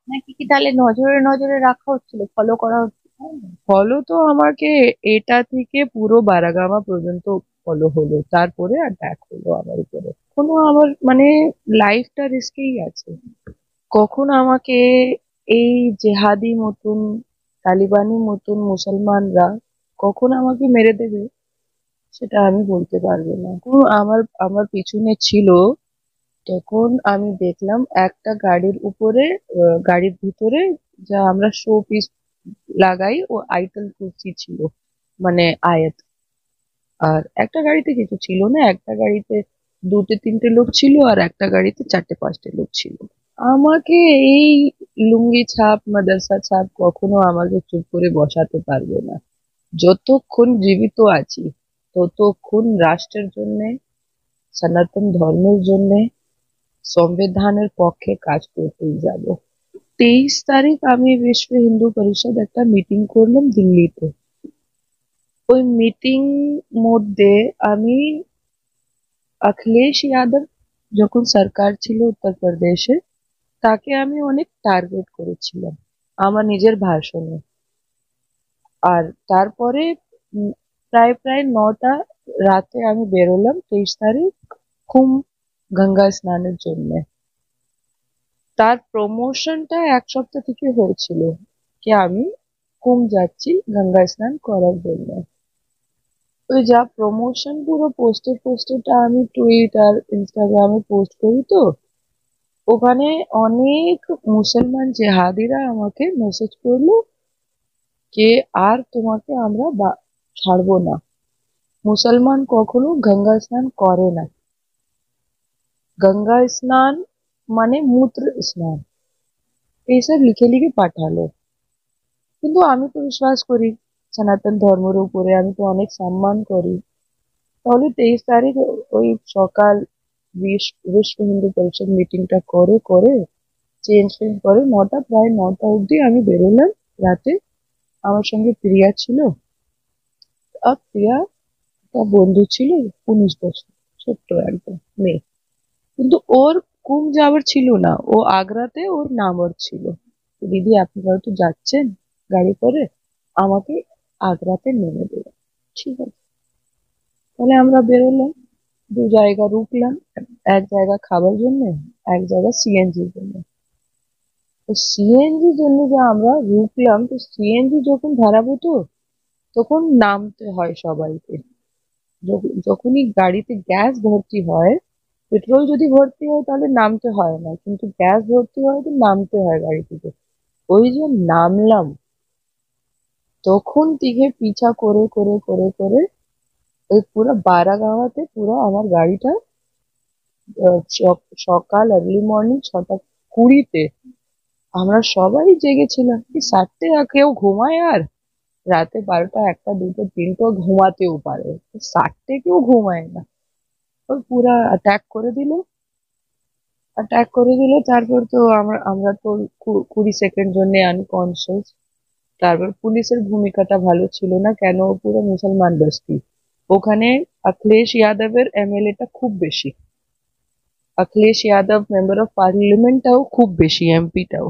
নাকি কি তাহলে নজরে নজরে রাখা হচ্ছিল, ফলো করা হচ্ছিল? ফলো তো আমাকে এটা থেকে পুরো বারাগামা পর্যন্ত ফলো হলো, তারপরে আর ব্যাক হলো আমার উপরে। কোনো আমার মানে লাইফটা রিস্কেই আছে। কখন আমাকে এই জেহাদি মতন, তালিবানি মতন মুসলমানরা কখন আমাকে মেরে দেবে সেটা আমি বলতে পারবো না। আমার আমার পিছনে ছিল, তখন আমি দেখলাম একটা গাড়ির উপরে, গাড়ির ভিতরে যা আমরা শো পিস লাগাই ও আইটেল কুর্সি ছিল, মানে আয়াত। আর একটা গাড়িতে কিছু ছিল না, একটা গাড়িতে দুটো তিনটে লোক ছিল আর একটা গাড়িতে চারটে পাঁচটে লোক ছিল। আমাকে এই লুঙ্গি ছাপ মাদ্রাসা ছাপ কখনো আমাকে চুপ করে বসাতে পারবে না। যতক্ষণ জীবিত আছি ততক্ষণ রাষ্ট্রের জন্য, সনাতন ধর্মের জন্য, সংবিধানের পক্ষে কাজ করতেই যাব। 23 তারিখ আমি বিশ্ব হিন্দু পরিষদ একটা মিটিং করলাম দিল্লিতে। ওই মিটিং মধ্যে আমি অখিলেশ যাদব যখন সরকার ছিল উত্তরপ্রদেশে, তাকে আমি অনেক টার্গেট করেছিলাম আমার নিজের ভাষণে। আর তারপরে উম, প্রায় প্রায় 9টা রাতে আমি বেরোলাম 23 তারিখ কুম্ভ গঙ্গা স্নানের জন্য। তার প্রমোশনটা এক সপ্তাহ থেকে হয়েছিল কি আমি কুম্ভ যাচ্ছি গঙ্গা স্নান করার জন্য। ওই যা প্রমোশন পুরো পোস্টারটা আমি টুইটার ইনস্টাগ্রামে পোস্ট করি তো, ওখানে অনেক মুসলমান জেহাদিরা আমাকে মেসেজ করলো যে আর তোমাকে আমরা ছাড়বো না, মুসলমান কখনো গঙ্গা স্নান করে না, গঙ্গা স্নান মানে মূত্র স্নান, এইসব লিখে লিখে পাঠালো। কিন্তু আমি তো বিশ্বাস করি সনাতন ধর্মের উপরে, আমি তো অনেক সম্মান করি। তাহলে 23 তারিখ ওই সকাল বিশ্ব হিন্দু পরিষদ মিটিংটা করে করে চেঞ্জ করে 9টা, প্রায় 9টা অব্দি আমি বেরোলাম রাতে। আমার সঙ্গে প্রিয়া ছিল। আর প্রিয়া একটা বন্ধু ছিল, 19 বছর, ছোট্ট একদম মেয়ে। কিন্তু ওর কুম যাওয়ার ছিল না, ও আগ্রাতে ওর নামর ছিল। তো দিদি আপনি হয়তো যাচ্ছেন গাড়ি করে, আমাকে আগ্রাতে নেমে দেবেন। ঠিক আছে, তাহলে আমরা বেরোলাম। দু জায়গা রুকলাম, এক জায়গা খাবার জন্য, এক জায়গা সিএনজির জন্য। তো সিএনজির জন্য যে আমরা রুকলাম, তো সিএনজি যখন ধরাবো তো তখন নামতে হয় সবাইকে। যখনই গাড়িতে গ্যাস ভর্তি হয়, পেট্রোল যদি ভর্তি হয় তাহলে নামতে হয় না, কিন্তু গ্যাস ভর্তি হয় তো নামতে হয় গাড়ি থেকে। ওই যে নামলাম, তখন থেকে পিছা করে করে করে করে ওই পুরো বারাগাওয়াতে পুরো আমার গাড়িটা সকাল আর্লি মর্নিং 6টা 20-তে আমরা সবাই জেগেছিলাম কি 7টে আর কেউ ঘুমায় আর রাতে 12টা 1টা 2টো 3টো ঘুমাতেও পারে, 7টে কেউ ঘুমায় না। ওই পুরা অ্যাটাক করে দিল। তারপর তো আমরা তো 20 সেকেন্ড জন্য আনকনসিয়াস। তারপর পুলিশের ভূমিকাটা ভালো ছিল না, কেন ও পুরো মুসলমান বস্তি। ওখানে অখিলেশ যাদবের এমএলএ টা খুব বেশি, অখিলেশ যাদব মেম্বার অফ পার্লামেন্টটাও খুব বেশি, এমপিটাও।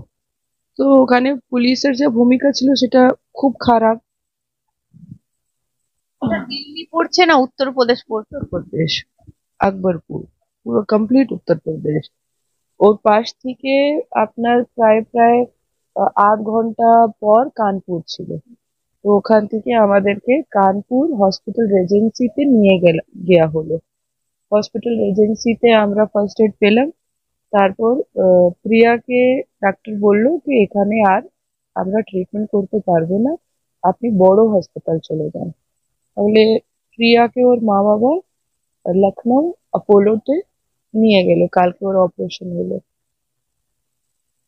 তো ওখানে পুলিশের যে ভূমিকা ছিল সেটা খুব খারাপ। ওটা দিল্লি পড়ছে না উত্তরপ্রদেশ পড়ছে? উত্তরপ্রদেশ, আকবরপুর, পুরো কমপ্লিট উত্তরপ্রদেশ। ওর পাশ থেকে আপনার প্রায় প্রায় 8 ঘন্টা পর কানপুর ছিল। তো ওখান থেকে আমাদেরকে কানপুর হসপিটাল রেজেন্সিতে নিয়ে গেয়া হলো। হসপিটাল রেজেন্সিতে আমরা ফার্স্ট এড পেলাম। তারপর প্রিয়াকে ডাক্তার বললো কি এখানে আর আমরা ট্রিটমেন্ট করতে পারবো না, আপনি বড় হাসপাতাল চলে যান। তাহলে প্রিয়াকে ওর মা বাবা লখনৌ অ্যাপোলোতে নিয়ে গেল, কালকে ওর অপারেশন হলো।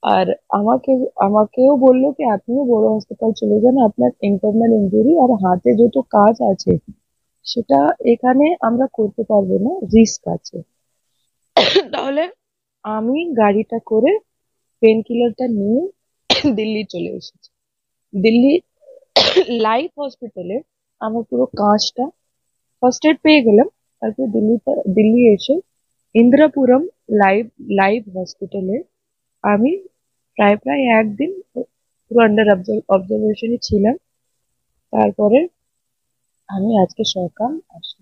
আর আমাকে আমাকেও বললো কি আপনিও বড় হাসপাতাল চলে যান, আপনার ইন্টারনাল ইনজুরি আর হাতে যত কাজ আছে সেটা এখানে আমরা করতে পারবো না, রিস্ক আছে। তাহলে আমি গাড়িটা করে পেন কিলারটা নিয়ে দিল্লি চলে এসেছি। দিল্লি লাইফ হসপিটালে আমার পুরো কাঁচটা ফার্স্ট এড পেয়ে গেলাম। তারপর দিল্লি এসে ইন্দিরাপুরম লাইভ লাইভ হসপিটালে আমি প্রায় প্রায় একদিন পুরো আন্ডার অবজারভেশনই ছিলাম। তারপরে আমি আজকে সকাল আসি।